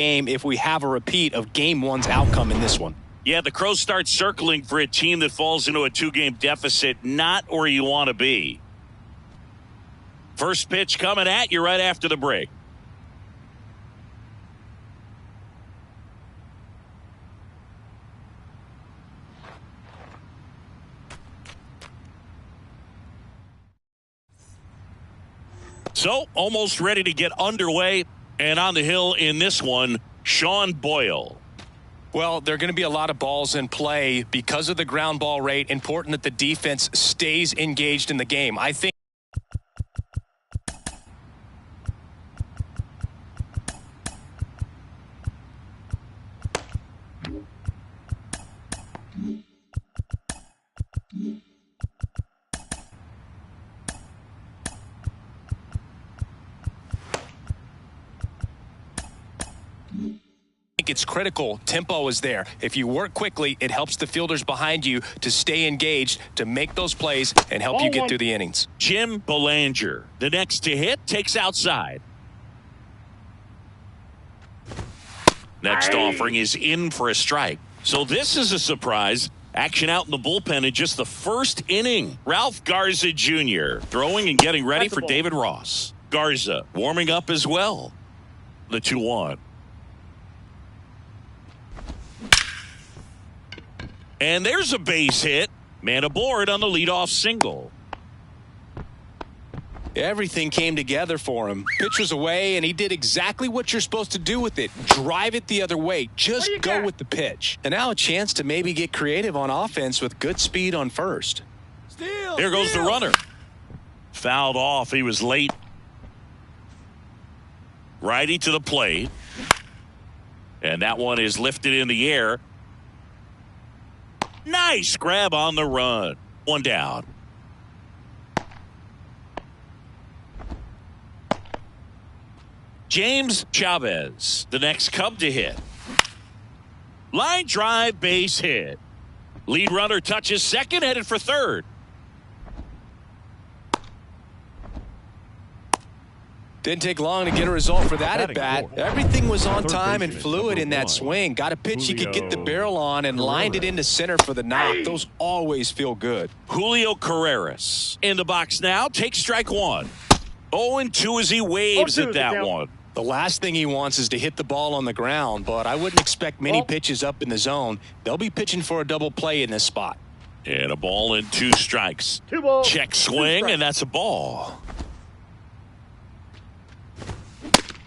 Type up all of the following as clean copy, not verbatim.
game if we have a repeat of Game 1's outcome in this one. Yeah, the Crows start circling for a team that falls into a 2-game deficit, not where you want to be. First pitch coming at you right after the break. So, almost ready to get underway, and on the hill in this one, Sean Boyle. Well, there are going to be a lot of balls in play because of the ground ball rate. Important that the defense stays engaged in the game. I think it's critical. Tempo is there. If you work quickly, it helps the fielders behind you to stay engaged, to make those plays, and help you get through the innings. Jim Belanger, the next to hit, takes outside. Next offering is in for a strike. So this is a surprise. Action out in the bullpen in just the first inning. Ralph Garza Jr. throwing and getting ready for David Ross. Garza warming up as well. The 2-1. And there's a base hit. Man aboard on the leadoff single. Everything came together for him. Pitch was away, and he did exactly what you're supposed to do with it. Drive it the other way. Just go with the pitch. And now a chance to maybe get creative on offense with good speed on first. Here goes the runner. Fouled off. He was late. Righty to the plate. And that one is lifted in the air. Nice grab on the run. One down. James Chavez, the next Cub to hit. Line drive, base hit. Lead runner touches second, headed for third. Didn't take long to get a result for that at bat. Everything was on time and fluid in that swing. Got a pitch he could get the barrel on and lined it into center for the knock. Those always feel good. Julio Carreras in the box now. Takes strike one. 0-2 as he waves at that one. The last thing he wants is to hit the ball on the ground, but I wouldn't expect many pitches up in the zone. They'll be pitching for a double play in this spot. And a ball and 2 strikes. Check swing, and that's a ball.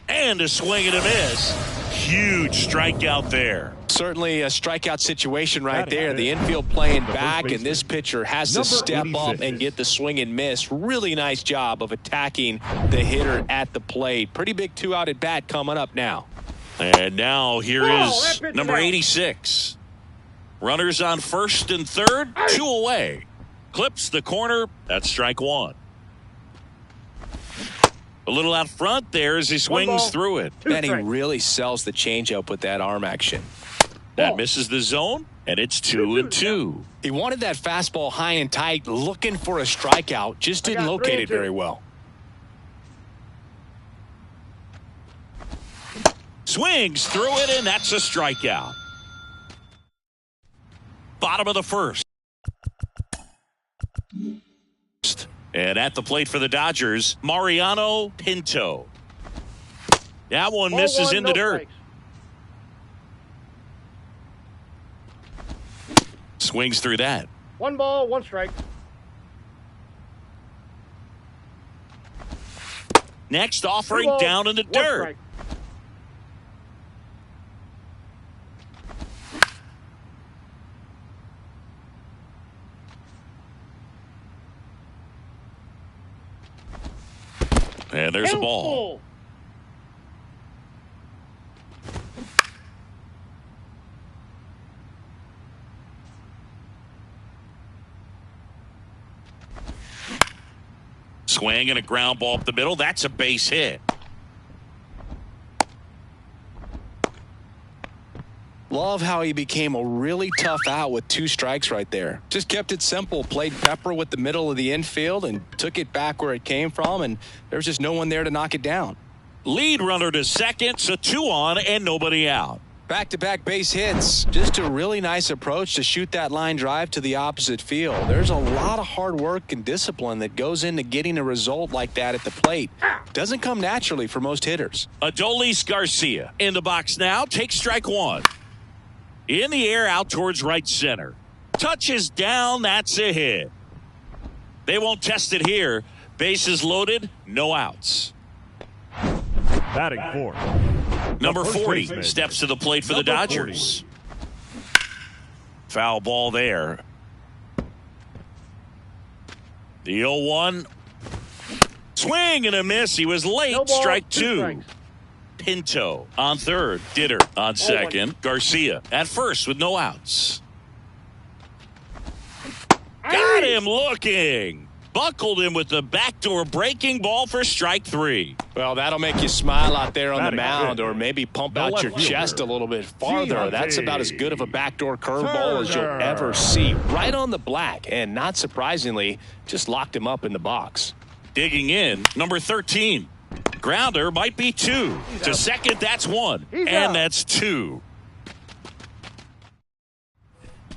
And a swing and a miss. Huge strikeout there. Certainly a strikeout situation right there. The infield playing back, and this pitcher has to step up and get the swing and miss. Really nice job of attacking the hitter at the plate. Pretty big 2-out at bat coming up now. And now here is number 86. Runners on first and third, 2 away. Clips the corner. That's strike one. A little out front there as he swings through it. And he really sells the changeup with that arm action. That misses the zone, and it's 2-2. He wanted that fastball high and tight, looking for a strikeout. Just didn't locate it very well. Swings through it, and that's a strikeout. Bottom of the first. And at the plate for the Dodgers, Mariano Pinto. That one misses in the dirt. Swings through that. 1 ball, 1 strike. Next offering down in the dirt. And there's a ball. Swing and a ground ball up the middle. That's a base hit. Love how he became a really tough out with 2 strikes right there. Just kept it simple, played pepper with the middle of the infield and took it back where it came from, and there was just no one there to knock it down. Lead runner to second, so 2 on and nobody out. Back-to-back base hits. Just a really nice approach to shoot that line drive to the opposite field. There's a lot of hard work and discipline that goes into getting a result like that at the plate. Doesn't come naturally for most hitters. Adolis Garcia in the box now. Takes strike 1. In the air out towards right center. Touches down. That's a hit. They won't test it here. Bases loaded. No outs. Batting fourth. Number 40 steps to the plate for the Dodgers. Foul ball there. The 0-1. Swing and a miss. He was late. Strike 2. Pinto on third. Ditter on second. Garcia at first with no outs. Got him looking. Buckled him with the backdoor breaking ball for strike 3. Well, that'll make you smile out there on the mound, or maybe pump out your chest a little bit farther. That's about as good of a backdoor curveball as you'll ever see. Right on the black, and not surprisingly, just locked him up in the box. Digging in, number 13. Grounder might be 2. To second, that's 1. And that's 2.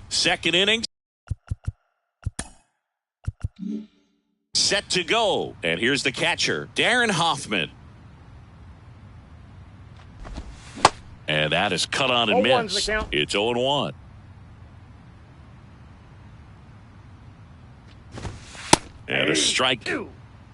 Second inning. Set to go. And here's the catcher, Darren Hoffman. And that is cut on and missed. It's 0-1. And a strike.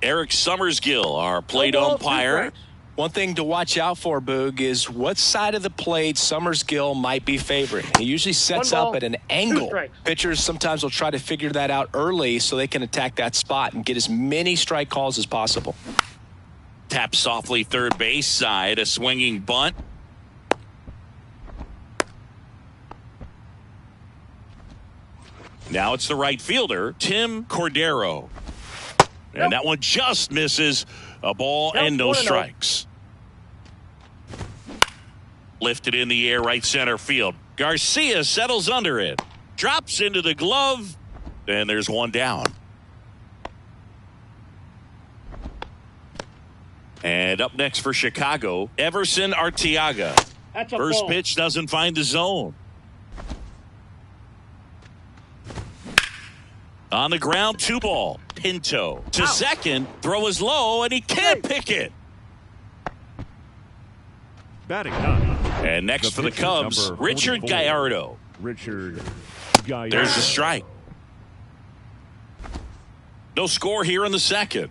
Eric Summersgill, our plate umpire. One thing to watch out for, Boog, is what side of the plate Summersgill might be favoring. He usually sets up at an angle. Pitchers sometimes will try to figure that out early so they can attack that spot and get as many strike calls as possible. Tap softly third base side, a swinging bunt. Now it's the right fielder, Tim Cordero. And that one just misses. A ball and no strikes. Lifted in the air right center field. Garcia settles under it. Drops into the glove. And there's one down. And up next for Chicago, Everson Arteaga. First pitch doesn't find the zone. On the ground, 2 ball. Pinto to second. Throw is low, and he can't pick it. Batting 9. And next for the Cubs, Richard Gallardo. There's the strike. No score here in the second.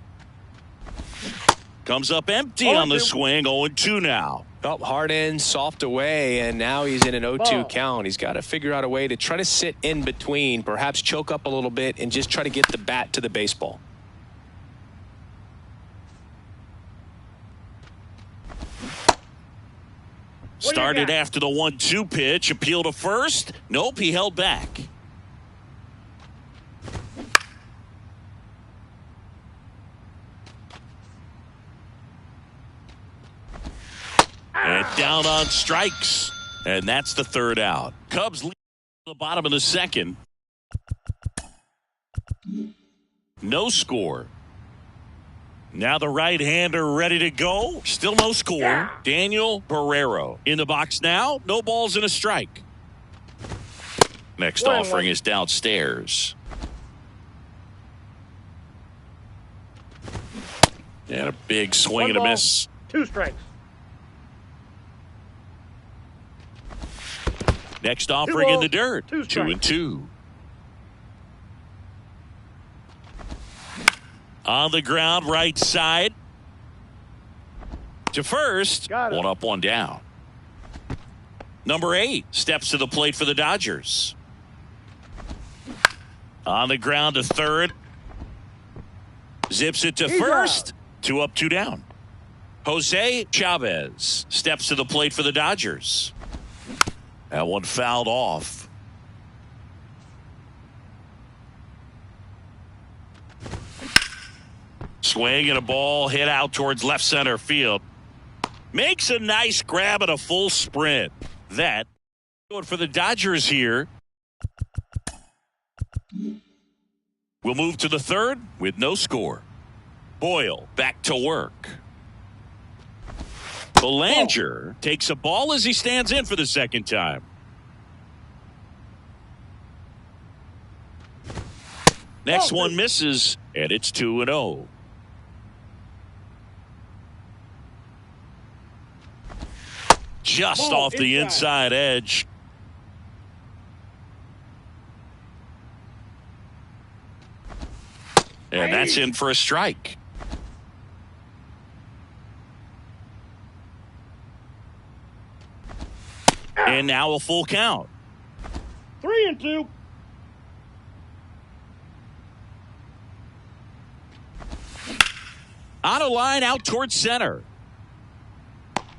Comes up empty on the swing. 0-2 now. Felt hard in, soft away, and now he's in an 0-2 count. He's got to figure out a way to try to sit in between, perhaps choke up a little bit, and just try to get the bat to the baseball. Started after the 1-2 pitch. Appeal to first. Nope, he held back. And down on strikes. And that's the third out. Cubs lead the bottom of the second. No score. Now the right-hander ready to go. Still no score. Daniel Barrero in the box now. No balls and a strike. Next offering is downstairs. And a big swing and a miss. 2 strikes. Next offering in the dirt. 2-2. On the ground, right side. To first. 1 up, 1 down. Number 8 steps to the plate for the Dodgers. On the ground to third. Zips it to first. 2 up, 2 down. Jose Chavez steps to the plate for the Dodgers. That one fouled off. Swing and a ball hit out towards left center field. Makes a nice grab and a full sprint. That going for the Dodgers here. We'll move to the third with no score. Boyle back to work. Belanger takes a ball as he stands in for the second time. Next one misses, and it's 2-0. Just off the inside edge. And that's in for a strike. And now a full count. 3-2. On a line out towards center.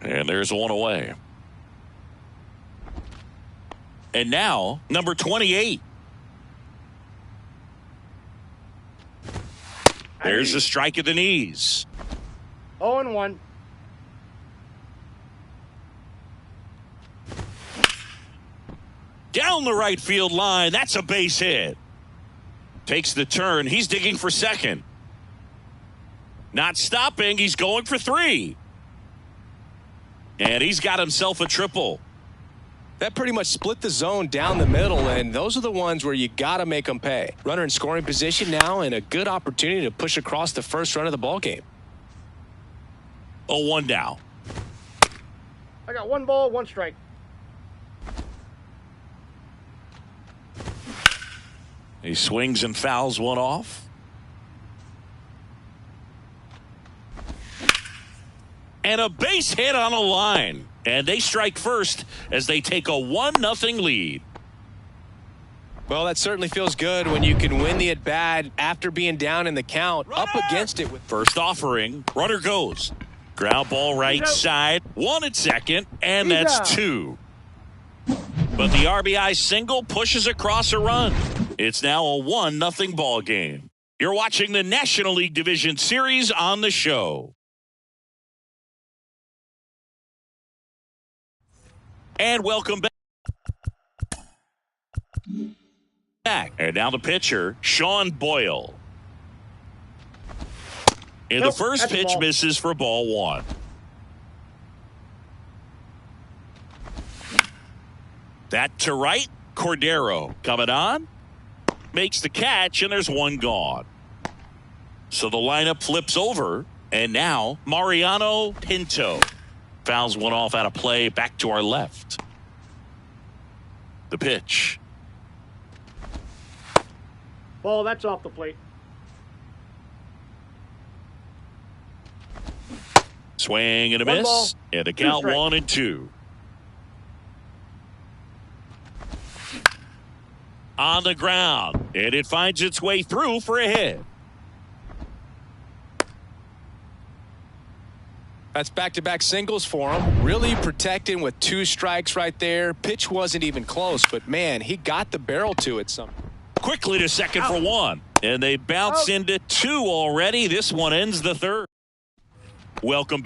And there's one away. And now, number 28. There's a strike at the knees. 0-1. Down the right field line. That's a base hit. Takes the turn. He's digging for second. Not stopping. He's going for 3. And he's got himself a triple. That pretty much split the zone down the middle, and those are the ones where you got to make them pay. Runner in scoring position now, and a good opportunity to push across the first run of the ball game. 0-1 now. I got 1 ball, 1 strike. He swings and fouls one off. And a base hit on a line. And they strike first as they take a 1-0 lead. Well, that certainly feels good when you can win the at-bat after being down in the count. Runner! Up against it with first offering. Runner goes. Ground ball right side. 1 at second. And that's 2. But the RBI single pushes across a run. It's now a 1-0 ball game. You're watching the National League Division Series on the show. And welcome back. And now the pitcher, Sean Boyle. And the first pitch misses for ball 1. That to right. Cordero coming on. Makes the catch, and there's 1 gone. So the lineup flips over. And now Mariano Pinto. Fouls one off out of play, back to our left. The pitch. Ball, that's off the plate. Swing and a miss. Ball, and a count 1-2. On the ground. And it finds its way through for a hit. That's back-to-back singles for him. Really protecting with 2 strikes right there. Pitch wasn't even close, but man, he got the barrel to it. Quickly to second for 1. And they bounce into 2 already. This one ends the 3rd. Welcome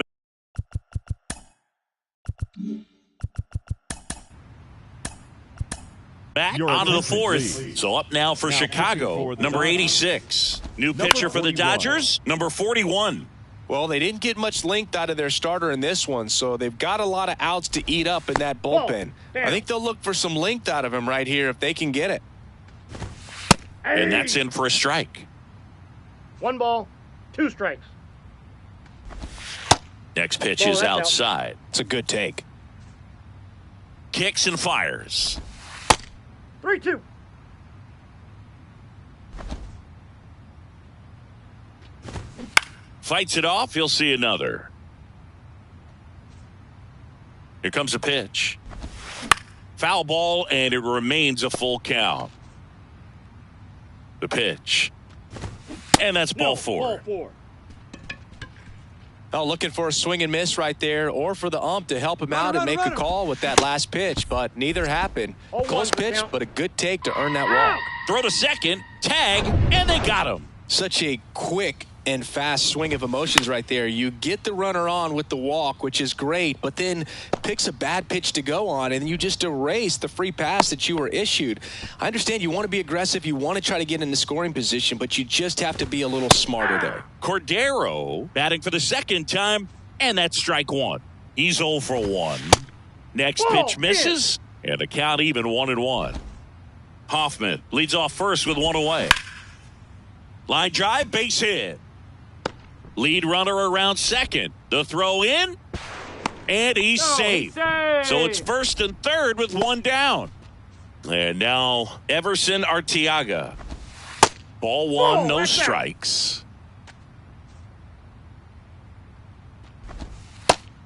back onto the 4th. So up now for Chicago, number 86. New pitcher for the Dodgers, number 41. Well, they didn't get much length out of their starter in this one, so they've got a lot of outs to eat up in that bullpen. I think they'll look for some length out of him right here if they can get it. And that's in for a strike. 1 ball, 2 strikes. Next pitch is outside. It's a good take. Kicks and fires. 3-2. Fights it off. He'll see another. Here comes a pitch. Foul ball, and it remains a full count. The pitch. And that's ball 4. Ball 4. Oh, looking for a swing and miss right there, or for the ump to help him out and make a call with that last pitch, but neither happened. Close pitch, but a good take to earn that walk. Throw to second, tag, and they got him. Such a quick and fast swing of emotions right there. You get the runner on with the walk, which is great, but then picks a bad pitch to go on, and you just erase the free pass that you were issued. I understand you want to be aggressive, you want to try to get in the scoring position, but you just have to be a little smarter there. Cordero batting for the second time, and that's strike 1. He's 0 for 1. Next Ball, pitch misses, and the count even 1-1. Hoffman leads off first with 1 away. Line drive, base hit. Lead runner around second. The throw in, and he's safe. So it's first and third with 1 down. And now Everson Arteaga. Ball 1, no strikes.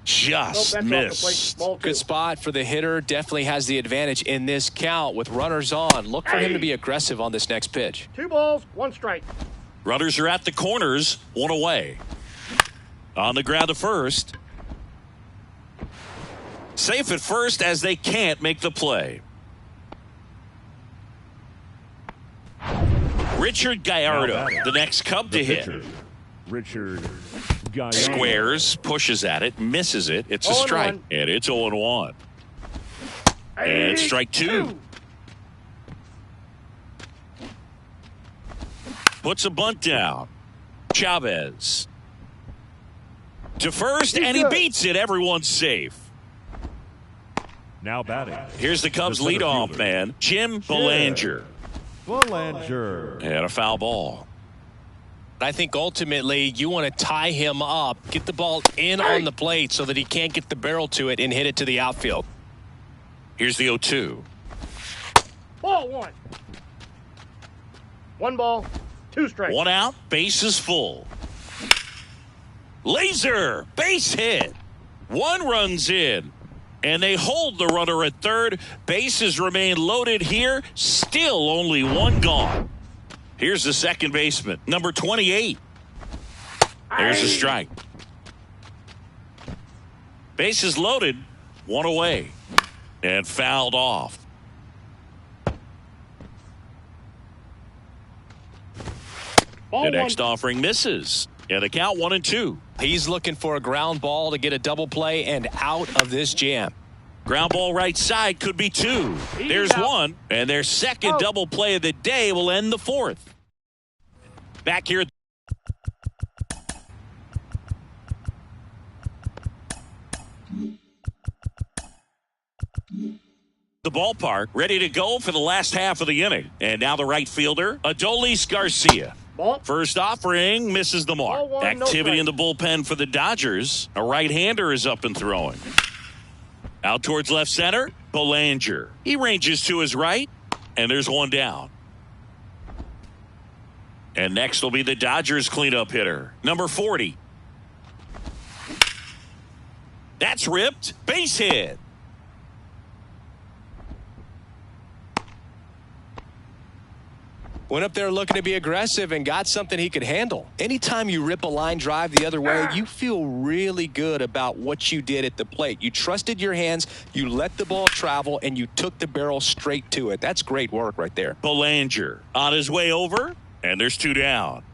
Just missed. Good spot for the hitter. Definitely has the advantage in this count with runners on. Look for him to be aggressive on this next pitch. 2 balls, 1 strike. Runners are at the corners, 1 away. On the ground to first. Safe at first as they can't make the play. Richard Gallardo, the next Cub to hit. Richard Gallardo. Squares, pushes at it, misses it. It's a strike, and it's 0-1. And strike 2. Puts a bunt down. Chavez. To first, and he beats it. Everyone's safe. Now batting. Here's the Cubs leadoff man, Jim Belanger. Belanger. And a foul ball. I think ultimately you want to tie him up, get the ball in on the plate so that he can't get the barrel to it and hit it to the outfield. Here's the 0-2. Ball 1. 1 ball, 2 strikes. 1 out, base is full. Laser, base hit. 1 runs in. And they hold the runner at third. Bases remain loaded here. Still only 1 gone. Here's the second baseman, number 28. There's a strike. Bases loaded, 1 away. And fouled off. Ball The next 1. offering misses. And the count 1-2. He's looking for a ground ball to get a double play and out of this jam. Ground ball right side could be 2. There's 1. And their second double play of the day will end the 4th. Back here. The ballpark ready to go for the last half of the inning. And now the right fielder, Adolis Garcia. Ball. First offering misses the mark. Ball 1, no Activity strike. in the bullpen for the Dodgers. A right-hander is up and throwing. Out towards left center, Belanger. He ranges to his right, and there's 1 down. And next will be the Dodgers cleanup hitter, number 40. That's ripped. Base hit. Went up there looking to be aggressive and got something he could handle. Anytime you rip a line drive the other way, you feel really good about what you did at the plate. You trusted your hands, you let the ball travel, and you took the barrel straight to it. That's great work right there. Belanger on his way over, and there's 2 down.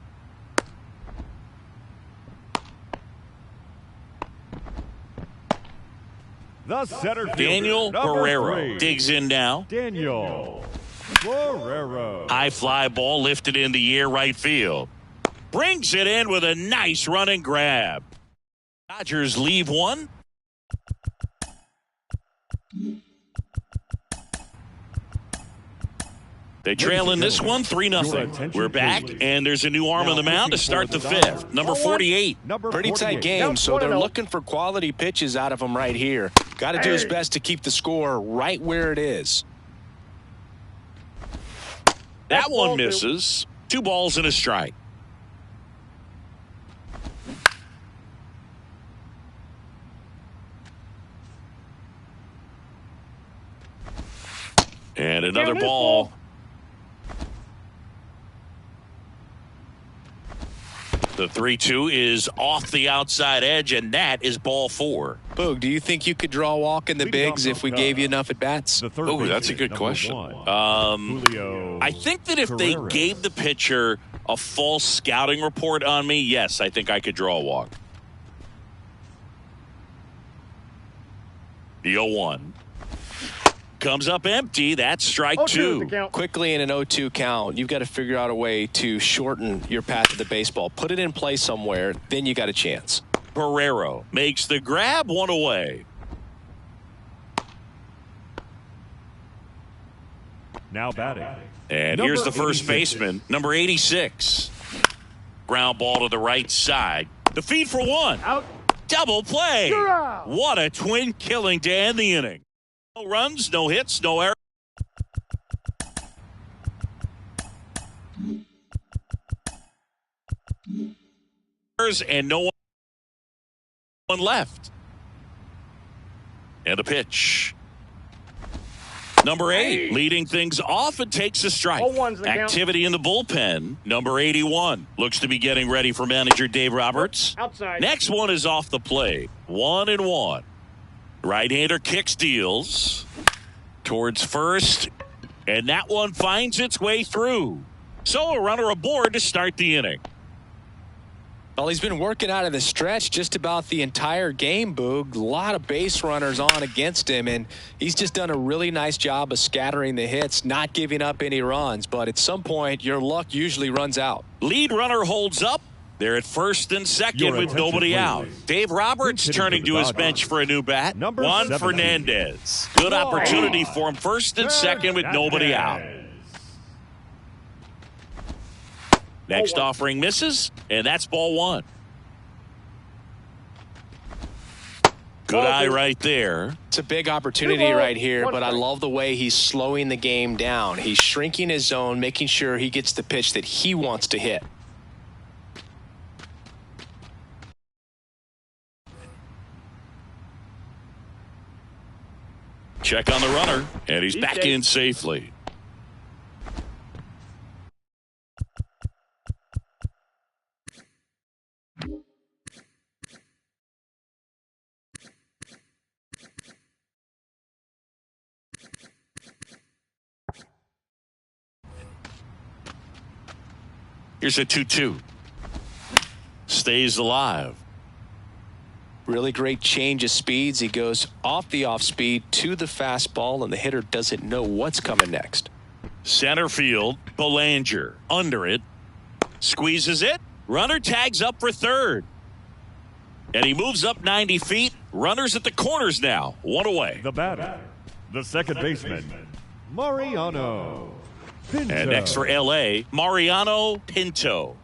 The center fielder, Daniel number Guerrero 3. digs in now. Daniel Guerrero. High fly ball lifted in the air right field. Brings it in with a nice run and grab. Dodgers leave 1. They trail in this one 3-0. We're back, and there's a new arm on the mound to start the 5th. Number 48. Pretty tight game, so they're looking for quality pitches out of him right here. Got to do his best to keep the score right where it is. That one misses. 2 balls and a strike. And another ball. The 3-2 is off the outside edge, and that is ball 4. Boog, do you think you could draw a walk in the bigs if we gave you enough at bats? Oh, that's a good question. I think that if they gave the pitcher a false scouting report on me, yes, I think I could draw a walk. The 0-1 comes up empty. That's strike 2. Quickly in an 0-2 count, you've got to figure out a way to shorten your path to the baseball. Put it in play somewhere, then you got a chance. Barrero makes the grab, one away. Now batting. And here's the first baseman, number 86. Ground ball to the right side. The feed for one. Out. Double play. You're out. What a twin killing to end the inning. No runs, no hits, no errors. And no one left. And a pitch. Number 8 leading things off and takes a strike. Activity in the bullpen. Number 81 looks to be getting ready for manager Dave Roberts. Outside. Next one is off the plate. 1-1. Right-hander kicks, deals towards first, and that one finds its way through. So a runner aboard to start the inning. Well, he's been working out of the stretch just about the entire game, Boog. A lot of base runners on against him, and he's just done a really nice job of scattering the hits, not giving up any runs. But at some point, your luck usually runs out. Lead runner holds up. They're at first and second with nobody out. Dave Roberts turning to his bench for a new bat. Juan Fernandez. Good opportunity for him first and second with nobody out. Next offering misses, and that's ball one. Good eye right there. It's a big opportunity right here, but I love the way he's slowing the game down. He's shrinking his zone, making sure he gets the pitch that he wants to hit. Check on the runner, and he's back in safely. Here's a 2-2. Stays alive. Really great change of speeds. He goes off the off speed to the fastball, and the hitter doesn't know what's coming next. Center field, Belanger under it. Squeezes it. Runner tags up for third. And he moves up 90 feet. Runners at the corners now. One away. The batter, the second baseman, Mariano Pinto. And next for L.A., Mariano Pinto.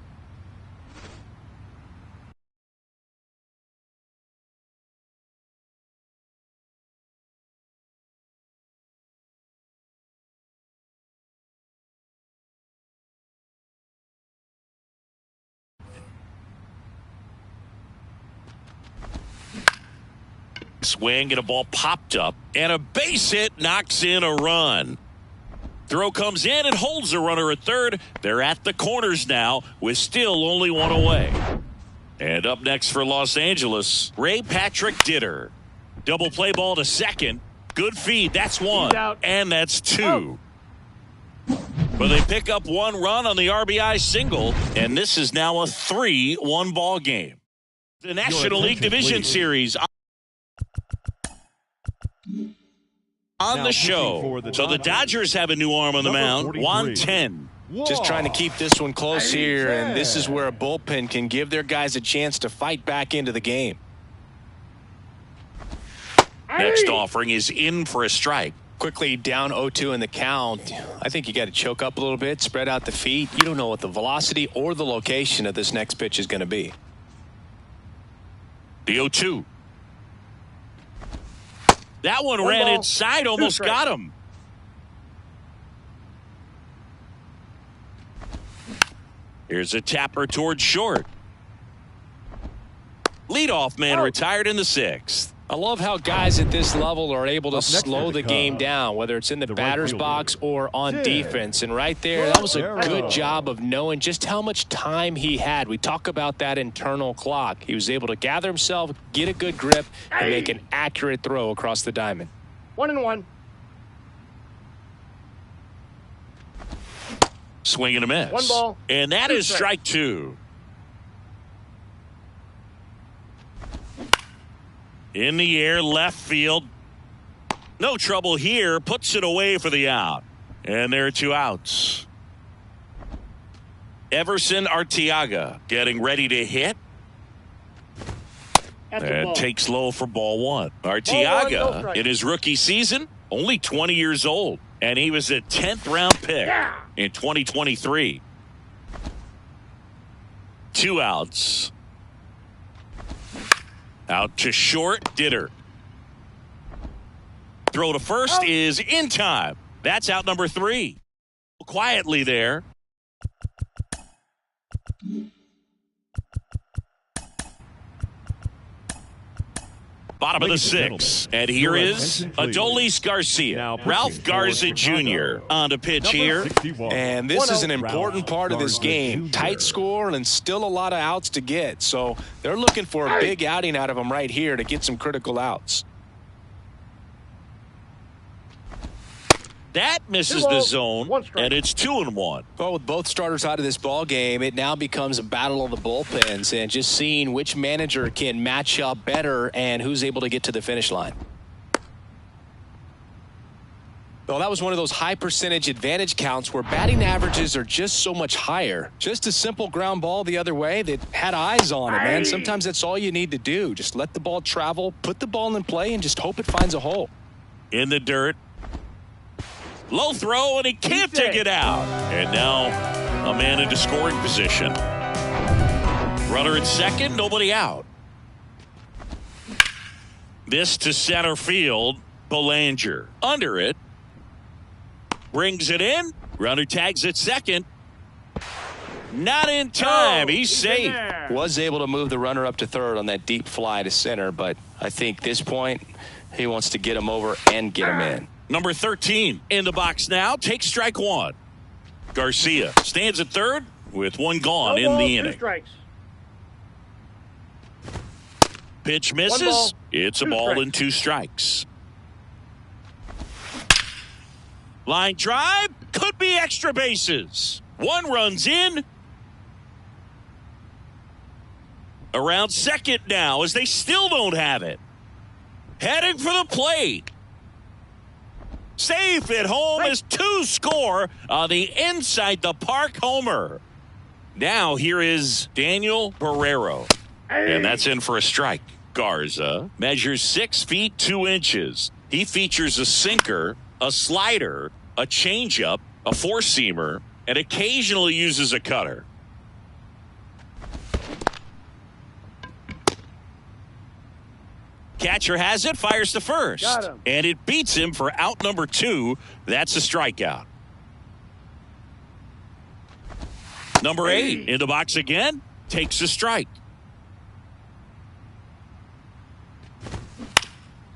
Swing and a ball popped up, and a base hit knocks in a run. Throw comes in and holds the runner at third. They're at the corners now with still only one away. And up next for Los Angeles, Ray Patrick Ditter. Double play ball to second. Good feed. That's one. And that's two. But they pick up one run on the RBI single, and this is now a 3-1 ball game. The National League Division Series on the show. So the Dodgers have a new arm on the mound. Juan 10. Just trying to keep this one close here, and this is where a bullpen can give their guys a chance to fight back into the game. Next offering is in for a strike. Quickly down 0-2 in the count. I think you got to choke up a little bit, spread out the feet. You don't know what the velocity or the location of this next pitch is going to be. The 0-2. That one ran inside, almost got him. Here's a tapper towards short. Leadoff man retired in the sixth. I love how guys at this level are able to slow the game down, whether it's in the batter's box or on defense. And right there, that was a good job of knowing just how much time he had. We talk about that internal clock. He was able to gather himself, get a good grip, and make an accurate throw across the diamond. 1-1. Swing and a miss. One ball. And that is strike two. In the air, left field. No trouble here. Puts it away for the out. And there are two outs. Everson Arteaga getting ready to hit. That's a And ball. takes low for ball one. no Arteaga, strike. in his rookie season, only 20 years old. And he was a 10th round pick in 2023. 2 outs. Out to short, Ditter. Throw to first is in time. That's out number 3. Quietly there. Bottom of the 6th. And here is Adolis Garcia. Ralph Garza Jr. on the pitch here. And this is an important part of this game. Tight score and still a lot of outs to get. So they're looking for a big outing out of him right here to get some critical outs. That misses the zone, One strike. and it's 2-1. Well, with both starters out of this ball game, it now becomes a battle of the bullpens and just seeing which manager can match up better and who's able to get to the finish line. Well, that was one of those high percentage advantage counts where batting averages are just so much higher. Just a simple ground ball the other way that had eyes on it, man. Sometimes that's all you need to do. Just let the ball travel, put the ball in play, and just hope it finds a hole. In the dirt. Low throw, and he can't take it out. And now a man into scoring position. Runner at second, nobody out. This to center field. Belanger under it. Brings it in. Runner tags at second. Not in time. He's safe. Was able to move the runner up to third on that deep fly to center, but I think this point he wants to get him over and get him in. Number 13 in the box now. Takes strike one. Garcia stands at third with one gone in the inning. 2 strikes. Pitch 1 misses. ball, It's a 2 ball strikes. and 2 strikes. Line drive. Could be extra bases. 1 runs in. Around second now as they still don't have it. Heading for the plate. Safe at home as 2 score on the inside the park homer. Now here is Daniel Barrero. And that's in for a strike. Garza measures 6 feet 2 inches. He features a sinker, a slider, a changeup, a 4-seamer, and occasionally uses a cutter. Catcher has it, fires to first. Got him. And it beats him for out number 2. That's a strikeout. Number 8 in the box again. Takes a strike.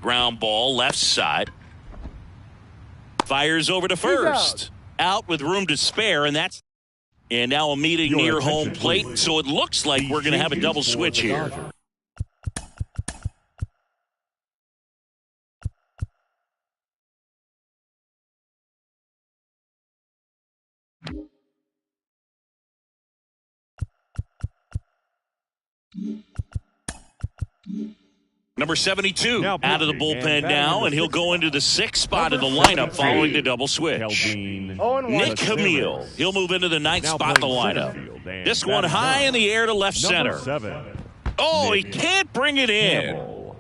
Ground ball left side. Fires over to first. Out with room to spare, and that's. And now a meeting Your near attention, home plate, please. so it looks like we're going to have a double For switch the here. Dodgers. Number 72 Now out of the pitching, bullpen and batting now, number and he'll 6 go into the 6th spot in the Number lineup 17, following the double switch. Kelvin 0-1. Nick Gonzalez. Camille. He'll move into the 9th Now spot in the playing lineup. center field, and This one batting high in the air to left Number center. 7. Oh, he Nick can't bring it in. Campbell.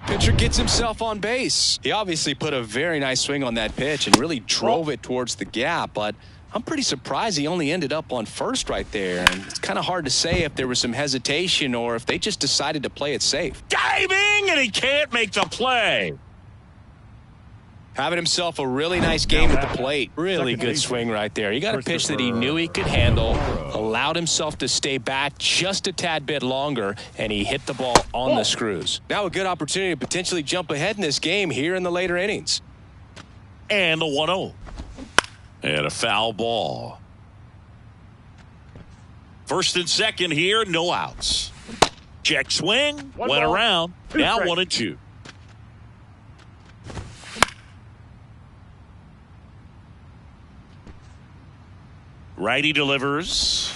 Pitcher gets himself on base. He obviously put a very nice swing on that pitch and really drove it towards the gap, but I'm pretty surprised he only ended up on first right there. And it's kind of hard to say if there was some hesitation or if they just decided to play it safe. Diving, and he can't make the play. Having himself a really nice game at the plate. Really good swing right there. He got a pitch that he knew he could handle, allowed himself to stay back just a tad bit longer, and he hit the ball on the screws. Now a good opportunity to potentially jump ahead in this game here in the later innings. And the 1-0. And a foul ball. First and second here, no outs. Check swing, 1 went ball, around, 2 now strikes. 1-2. Righty delivers.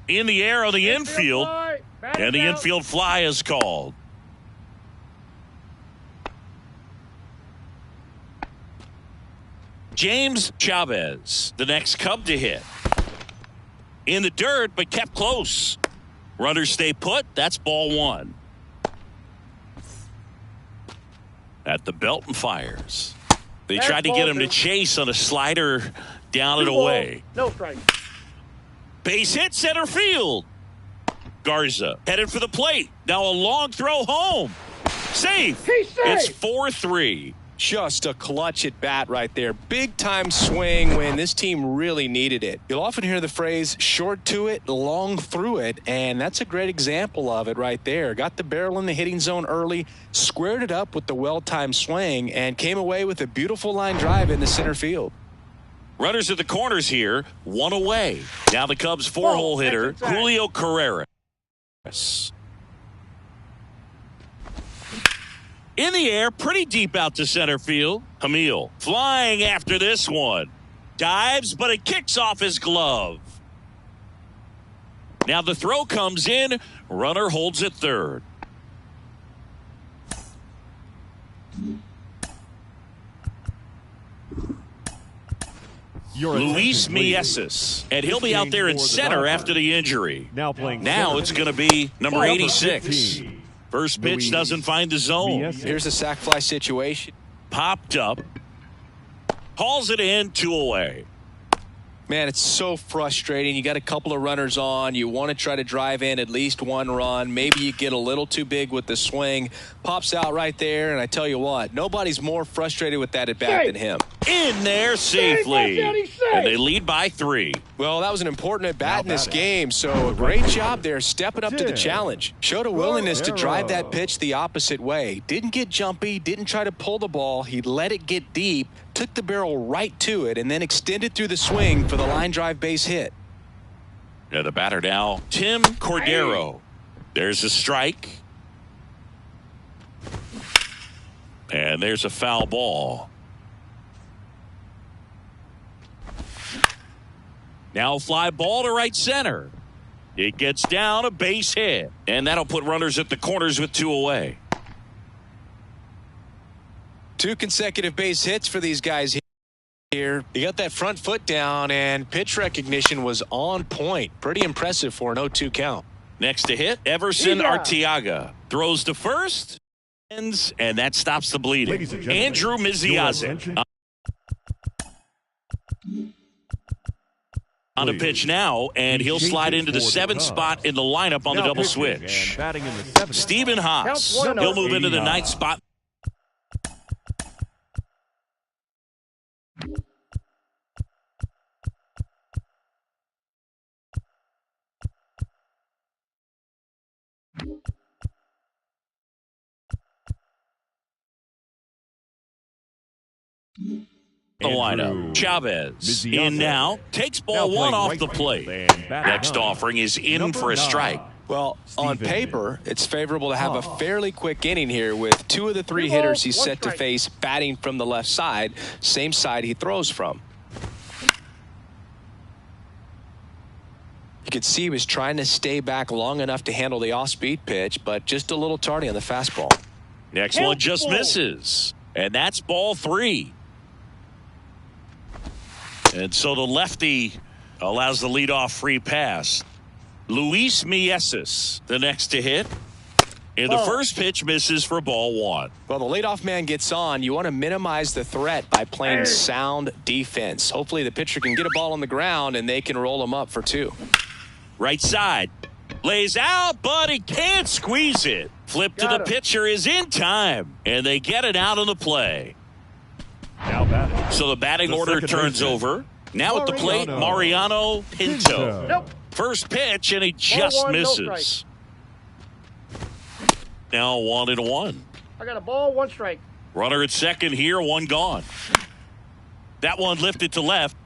In the air on the infield, fly. Batted and the out. infield fly is called. James Chavez, the next Cub to hit. in the dirt, but kept close. Runners stay put. That's ball one. At the belt and fires. They tried to get him to chase on a slider down and away. No strike. Base hit center field. Garza headed for the plate. Now a long throw home. Safe. He's safe. It's 4-3. Just a clutch at bat right there. Big time swing when this team really needed it. You'll often hear the phrase short to it, long through it, and that's a great example of it right there. Got the barrel in the hitting zone early, squared it up with the well-timed swing, and came away with a beautiful line drive in the center field. Runners at the corners here, one away. Now the Cubs four-hole hitter, Julio Carrera. In the air, pretty deep out to center field. Hamil flying after this one. Dives, but it kicks off his glove. Now the throw comes in. Runner holds at third. Luis Mieses. And he'll be out there in center after the injury. Now it's going to be number 86. First pitch doesn't find the zone. Here's a sac fly situation. Popped up. Hauls it in, 2 away. Man, it's so frustrating. You got a couple of runners on. You want to try to drive in at least one run. Maybe you get a little too big with the swing. Pops out right there, and I tell you what, nobody's more frustrated with that at bat than him. In there safely. And they lead by 3. Well, that was an important at bat in this game, so great job there stepping up to the challenge. Showed a willingness to drive that pitch the opposite way. Didn't get jumpy, didn't try to pull the ball. He let it get deep, took the barrel right to it, and then extended through the swing for the line drive base hit. Yeah, the batter now, Tim Cordero. There's a strike. And there's a foul ball. Now fly ball to right center. It gets down, a base hit. And that'll put runners at the corners with 2 away. 2 consecutive base hits for these guys here. You got that front foot down, and pitch recognition was on point. Pretty impressive for an 0-2 count. Next to hit, Everson Arteaga. Throws to first. And that stops the bleeding. Andrew Miziazic. On a pitch now, and he'll slide into the 7th spot in the lineup on the double switch. Stephen Haas. He'll move into the 9th spot. The lineup. Chavez in now, takes ball 1 off the plate. Next offering is in for a strike. Well, on paper, it's favorable to have a fairly quick inning here with 2 of the 3 hitters he's set to face batting from the left side, same side he throws from. You could see he was trying to stay back long enough to handle the off-speed pitch, but just a little tardy on the fastball. Next one just misses, and that's ball 3. And so the lefty allows the leadoff free pass. Luis Mieses, the next to hit. And the first pitch misses for ball 1. Well, the leadoff man gets on. You want to minimize the threat by playing sound defense. Hopefully the pitcher can get a ball on the ground and they can roll him up for 2. Right side. Lays out, but he can't squeeze it. Flip to the pitcher is in time. And they get it out of the play. Now batting. So the batting order turns over. Now at the plate, Mariano Pinto. Nope. First pitch, and he just misses. Now 1-1. I got a ball, 1 strike. Runner at second here, 1 gone. That one lifted to left,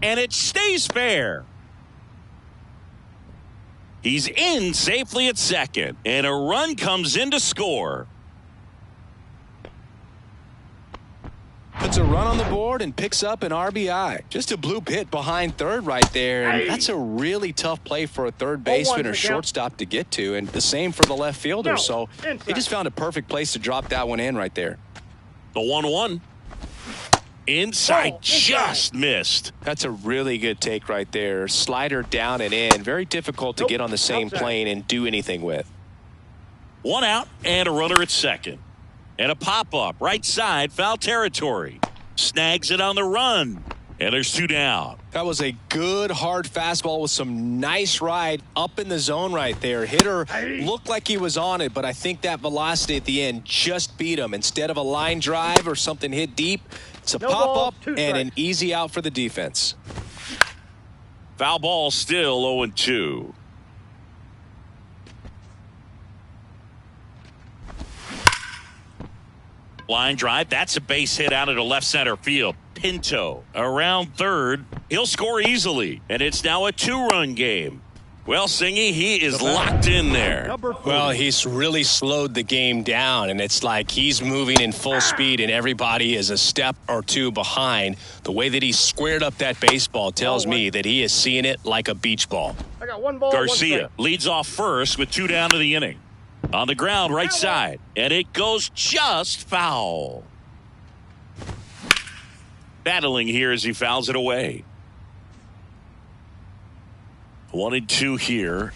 and it stays fair. He's in safely at second, and a run comes in to score. Puts a run on the board and picks up an RBI. Just a bloop hit behind third right there. And that's a really tough play for a third baseman or shortstop to get to. And the same for the left fielder. So he just found a perfect place to drop that one in right there. The 1-1. Inside, just missed. That's a really good take right there. Slider down and in. Very difficult to get on the same plane and do anything with. 1 out and a runner at second. And a pop-up, right side, foul territory. Snags it on the run. And there's 2 down. That was a good, hard fastball with some nice ride up in the zone right there. Hitter looked like he was on it, but I think that velocity at the end just beat him. Instead of a line drive or something hit deep, it's a pop-up and an easy out for the defense. Foul ball still 0-2. Line drive, that's a base hit out into left center field. Pinto around third. He'll score easily, and it's now a 2-run game. Well, Singy, he is locked in there. Well, he's really slowed the game down, and it's like he's moving in full speed, and everybody is a step or 2 behind. The way that he squared up that baseball tells me that he is seeing it like a beach ball. I got 1 ball. Garcia leads off first with 2 down to the inning. On the ground, right side, and it goes just foul. Battling here as he fouls it away. 1-2 here.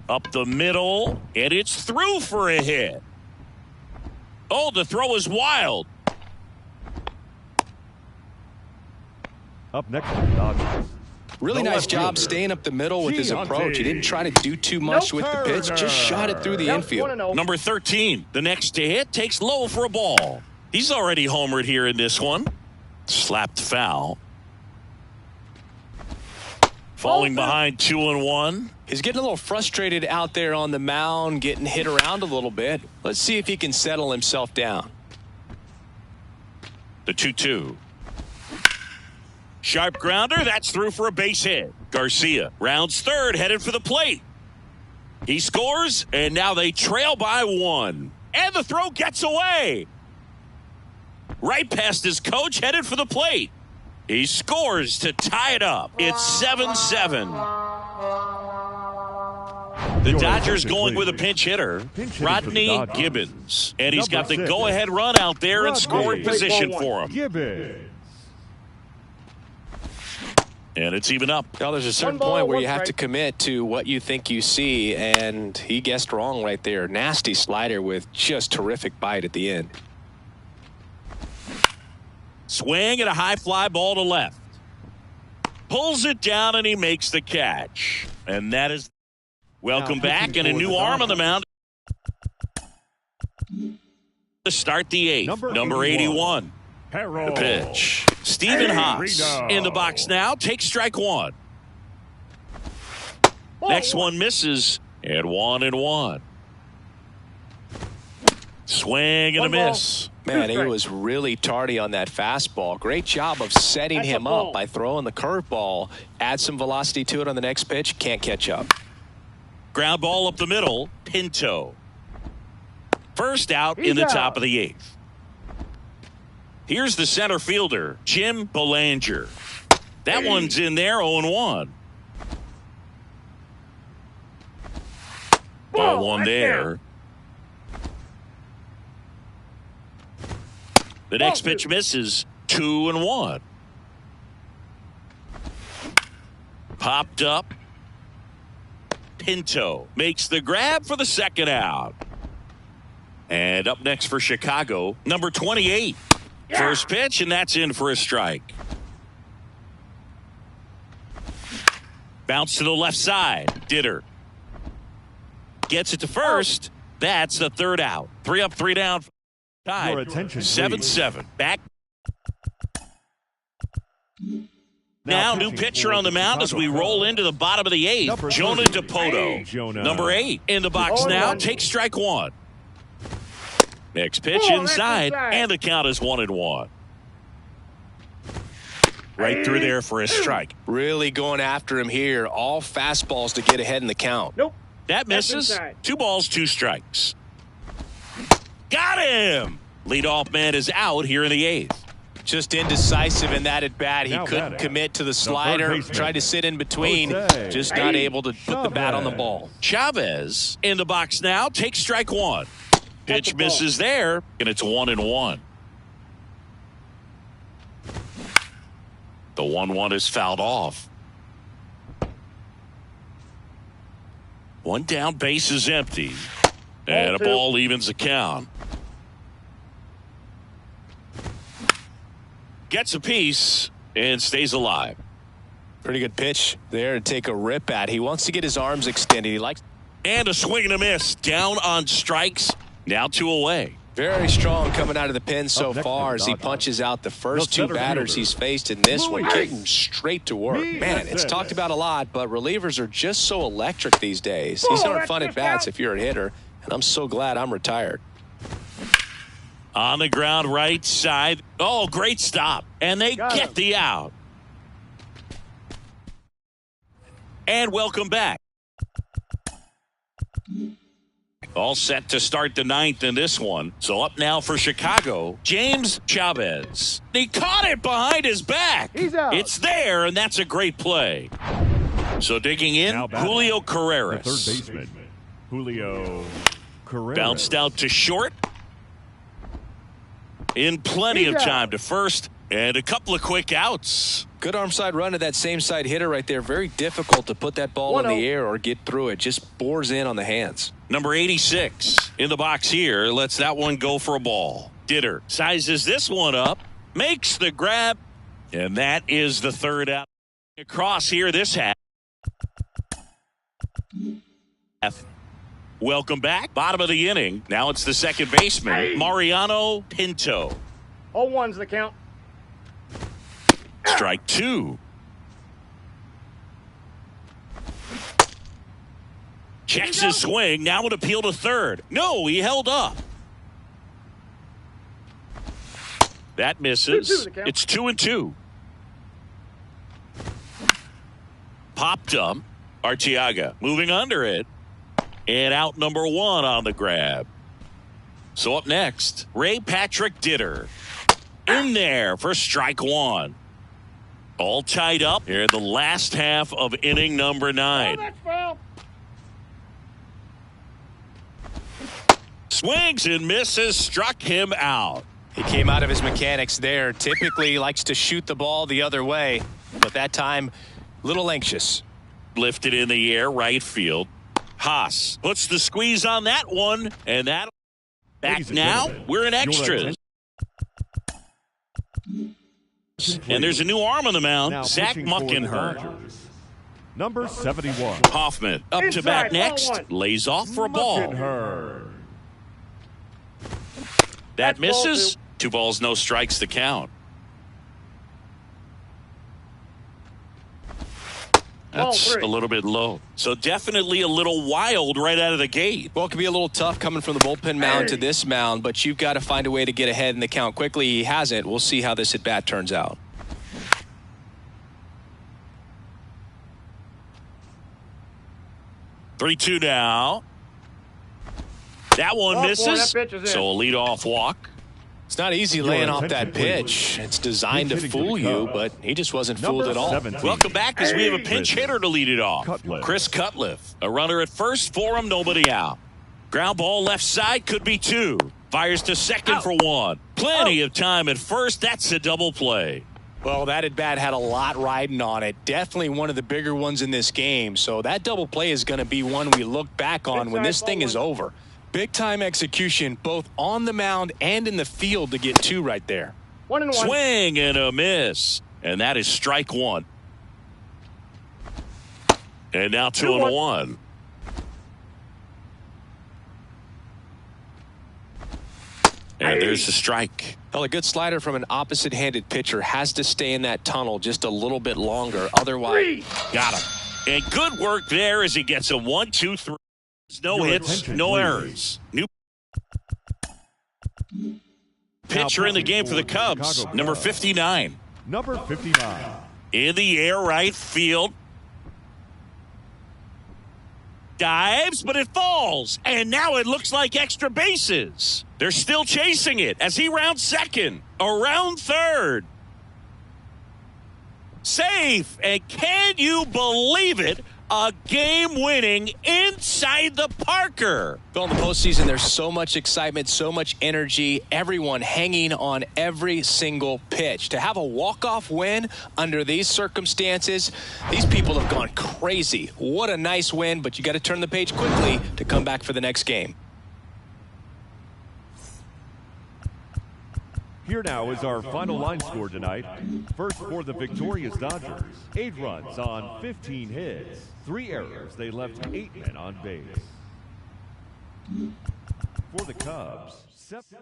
Up the middle, and it's through for a hit. Oh, the throw is wild. Up next, the Dodgers. Really nice job staying up the middle with his approach. He didn't try to do too much with the pitch, just shot it through the infield. Number 13, the next to hit, takes low for a ball. He's already homered here in this one. Slapped foul. Falling behind 2-1. He's getting a little frustrated out there on the mound, getting hit around a little bit. Let's see if he can settle himself down. The 2-2. Sharp grounder, that's through for a base hit. Garcia rounds third, headed for the plate. He scores, and now they trail by 1. And the throw gets away. Right past his coach, headed for the plate. He scores to tie it up. It's 7-7. The Dodgers going with a pinch hitter, Rodney Gibbons. And he's got the go-ahead run out there in scoring position for him. Gibbons. And it's even up. Well, there's a certain point where you have to commit to what you think you see, and he guessed wrong right there. Nasty slider with just terrific bite at the end. Swing and a high fly ball to left. Pulls it down and he makes the catch. And that is welcome back, and a new arm on the mound to start the 8th. Number 81. The pitch. Stephen Haas in the box now. Takes strike 1. Next one misses, and 1-1. Swing and a miss. Man, he was really tardy on that fastball. Great job of setting him up by throwing the curveball. Add some velocity to it on the next pitch. Can't catch up. Ground ball up the middle. Pinto. First out in the top of the 8th. Here's the center fielder, Jim Belanger. That one's in there, 0-1. Ball 1 there. The next pitch misses, 2-1. Popped up. Pinto makes the grab for the second out. And up next for Chicago, number 28. First pitch, and that's in for a strike. Bounce to the left side. Ditter gets it to first. That's the third out. 3 up, 3 down. Tied. 7-7. Back. Now, new pitcher on the mound as we roll into the bottom of the 8th. Jonah DePoto. Number 8 in the box now. Takes strike 1. Next pitch inside, and the count is 1-1. Right through there for a strike. Really going after him here. All fastballs to get ahead in the count. Nope. That misses. 2 balls, 2 strikes. Got him! Leadoff man is out here in the 8th. Just indecisive in that at bat. He couldn't commit to the slider. Tried to sit in between. Just not able to put the bat on the ball. Chavez in the box now. Takes strike 1. Pitch misses there, and it's 1-1. The 1-1 is fouled off. One down, base is empty. And a ball evens the count. Gets a piece and stays alive. Pretty good pitch there to take a rip at. He wants to get his arms extended. He likes. And a swing and a miss. Down on strikes. Now 2 away. Very strong coming out of the pen so far as he punches out the first 2 batters he's faced in this one, getting straight to work. Man, it's talked about a lot, but relievers are just so electric these days. These aren't fun at bats if you're a hitter, and I'm so glad I'm retired. On the ground, right side. Oh, great stop. And they get the out. And welcome back. All set to start the 9th in this one. So up now for Chicago, James Chavez. He caught it behind his back. He's out. It's there, and that's a great play. So digging in, Julio Carreras. The third baseman, Julio Carreras. Bounced out to short. In plenty of time to first, and a couple of quick outs. Good arm side run to that same side hitter right there. Very difficult to put that ball in the air or get through it. Just bores in on the hands. Number 86 in the box here. Lets that one go for a ball. Ditter sizes this one up. Makes the grab. And that is the third out. Across here this half. Welcome back. Bottom of the inning. Now it's the second baseman, Mariano Pinto. 0-1's the count. Strike 2. Checks his swing. Now an appeal to third. No, he held up. That misses. It's 2-2. Popped up. Arteaga moving under it. And out number 1 on the grab. So up next, Ray Patrick Ditter. In there for strike 1. All tied up here in the last half of inning number 9. Oh, that's foul. Swings and misses, struck him out. He came out of his mechanics there. Typically he likes to shoot the ball the other way, but that time a little anxious. Lifted in the air, right field. Haas puts the squeeze on that one, and that back now. We're in extras. And there's a new arm on the mound, Now Zach Muckenhurst. Number 71. Hoffman up to bat next. Lays off for a ball. Muckenhurst. That misses. 2 balls, no strikes to count. That's a little bit low. So definitely a little wild right out of the gate. Well, it can be a little tough coming from the bullpen mound to this mound, but you've got to find a way to get ahead in the count quickly. He hasn't. We'll see how this at-bat turns out. Three-two now. That one misses. So a leadoff walk. It's not easy laying off that pitch. It's designed to fool you, but he just wasn't fooled at all. 17. Welcome back as we have a pinch hitter to lead it off. Cutliff. Chris Cutliff. A runner at first for him, nobody out. Ground ball left side, could be 2. Fires to second for 1. Plenty of time at first. That's a double play. Well, that at-bat had a lot riding on it. Definitely one of the bigger ones in this game. So that double play is going to be one we look back on when this thing is over. Big-time execution both on the mound and in the field to get 2 right there. 1-1. Swing and a miss. And that is strike 1. And now 2-1. And there's the strike. Well, a good slider from an opposite-handed pitcher has to stay in that tunnel just a little bit longer. Otherwise, got him. And good work there as he gets a 1-2-3. No hits, no errors. New pitcher in the game for the Cubs, number 59. Number 59. In the air, right field. Dives, but it falls. And now it looks like extra bases. They're still chasing it as he rounds second, around third. Safe. And can you believe it? A game-winning inside the Parker. Well, in the postseason, there's so much excitement, so much energy, everyone hanging on every single pitch. To have a walk-off win under these circumstances, these people have gone crazy. What a nice win, but you got to turn the page quickly to come back for the next game. Here now is our final line score tonight. First for the victorious Dodgers, 8 runs on 15 hits. 3 errors. They left 8 men on base. For the Cubs, 7.